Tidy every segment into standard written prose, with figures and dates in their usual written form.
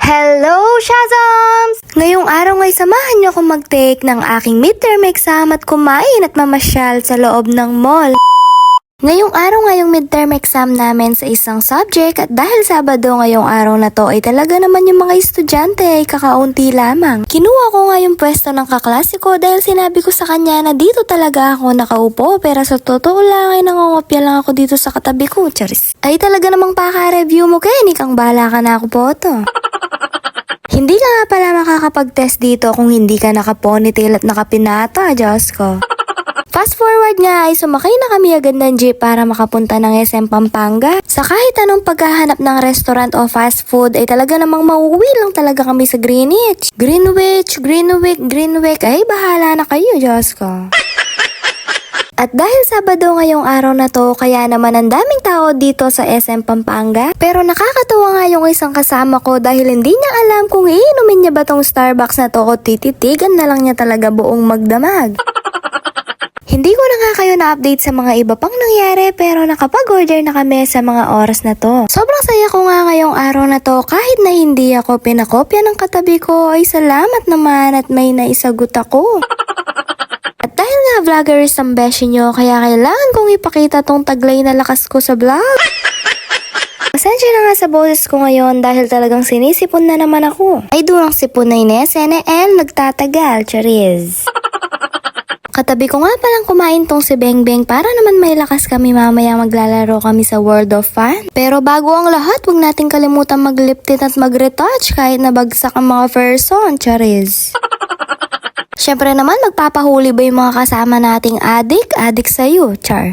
Hello, Shazams! Ngayong araw ay samahan niyo akong mag-take ng aking midterm exam at kumain at mamasyal sa loob ng mall. Ngayong araw nga yung midterm exam namin sa isang subject at dahil Sabado ngayong araw na to ay talaga naman yung mga estudyante ay kakaunti lamang. Kinuha ko nga yung pwesto ng kaklase ko dahil sinabi ko sa kanya na dito talaga ako nakaupo pero sa totoo lang ay nangongopya lang ako dito sa katabi ko, charis. Ay talaga namang paka-review mo Kenny, kang bala ka na ako po to. Hindi ka nga pala makakapag-test dito kung hindi ka naka-ponytail at nakapinata, Diyos ko. Fast forward nga ay sumakay na kami agad ng jeep para makapunta ng SM Pampanga. Sa kahit anong paghahanap ng restaurant o fast food ay talaga namang mauwi lang talaga kami sa Greenwich. Greenwich, ay bahala na kayo, Diyos ko. At dahil Sabado ngayong araw na to, kaya naman ang daming tao dito sa SM Pampanga. Pero nakakatawa nga yung isang kasama ko dahil hindi niya alam kung iinumin niya ba tong Starbucks na to o tititigan na lang niya talaga buong magdamag. Hindi ko na nga kayo na-update sa mga iba pang nangyari pero nakapag-order na kami sa mga oras na to. Sobrang saya ko nga ngayong araw na to kahit na hindi ako pinakopya ng katabi ko ay salamat naman at may naisagot ako. At dahil nga vloggers ang beshi nyo kaya kailangan kong ipakita tong taglay na lakas ko sa vlog. Pasensya na nga sa boses ko ngayon dahil talagang sinisipon na naman ako. Ay durang sipon na inesene and nagtatagal, chariz. Katabi ko nga palang kumain tong si Bengbeng para naman may lakas kami mamaya maglalaro kami sa World of Fun. Pero bago ang lahat, huwag nating kalimutan mag-lip tint at mag-retouch kahit nabagsak ang mga person, chariz. Syempre naman magpapahuli ba yung mga kasama nating adik sa'yo, char.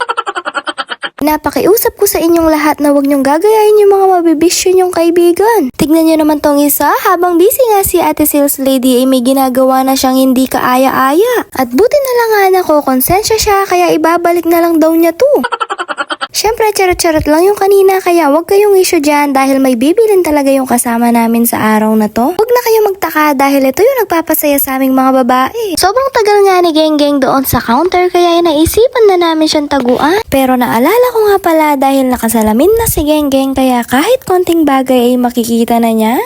Napakiusap ko sa inyong lahat na huwag niyong gagayahin yung mga mabibisyo niyong kaibigan. Tignan niyo naman tong isa, habang busy nga si Ate Sales Lady ay may ginagawa na siyang hindi kaaya-aya. At buti na lang nga nakokonsensya siya kaya ibabalik na lang daw niya to. Syempre charot-charot lang yung kanina kaya huwag kayong issue dyan dahil may bibilin talaga yung kasama namin sa araw na to. Huwag na kayo magtaka dahil ito yung nagpapasaya sa aming mga babae. Sobrang tagal nga ni Genggeng doon sa counter kaya naisipan na namin siyang taguan. Pero naalala ko nga pala dahil nakasalamin na si Genggeng kaya kahit konting bagay ay makikita na niya.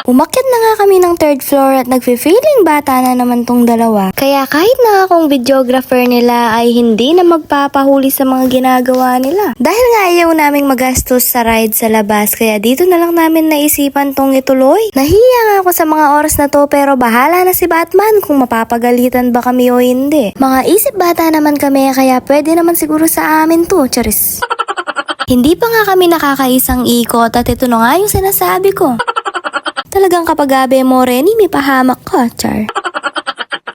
Umakyat na nga kami ng 3rd floor at nagfe-feeling bata na naman tong dalawa. Kaya kahit na akong videographer nila ay hindi na magpapahuli sa mga ginagawa nila. Dahil nga ayaw naming magastos sa ride sa labas kaya dito na lang namin naisipan tong ituloy. Nahiya nga ako sa mga oras na to pero bahala na si Batman kung mapapagalitan ba kami o hindi. Mga isip bata naman kami kaya pwede naman siguro sa amin to, charis. Hindi pa nga kami nakakaisang ikot at ito na nga yung sinasabi ko. Talagang kapag gabi mo Renny, may pahamak ka, char.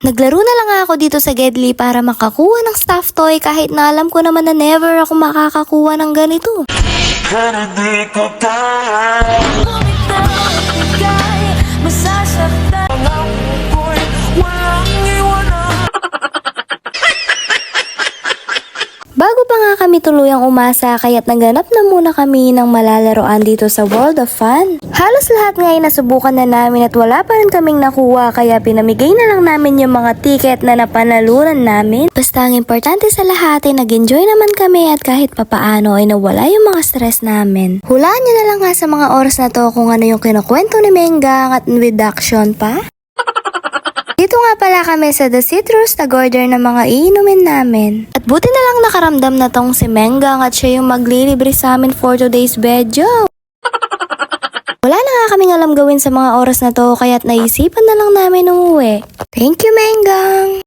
Naglaro na lang ako dito sa Gedli para makakuha ng stuffed toy kahit na alam ko naman na never ako makakakuha ng ganito. Bago pa nga kami tuluyang umasa kaya't naganap na muna kami ng malalaroan dito sa World of Fun. Halos lahat nga ay nasubukan na namin at wala pa rin kaming nakuha kaya pinamigay na lang namin yung mga ticket na napanalunan namin. Basta ang importante sa lahat ay nag-enjoy naman kami at kahit papaano ay nawala yung mga stress namin. Hulaan nyo na lang nga sa mga oras na to kung ano yung kinukwento ni Menggang at with action pa. Dito nga pala kami sa The Citrus, nag-order ng mga iinumin namin. At buti na lang nakaramdam na tong si Menggang at siya yung maglilibre sa amin for today's video. Wala na nga kaming alam gawin sa mga oras na to kaya't naisipan na lang namin umuwi. Thank you, Menggang!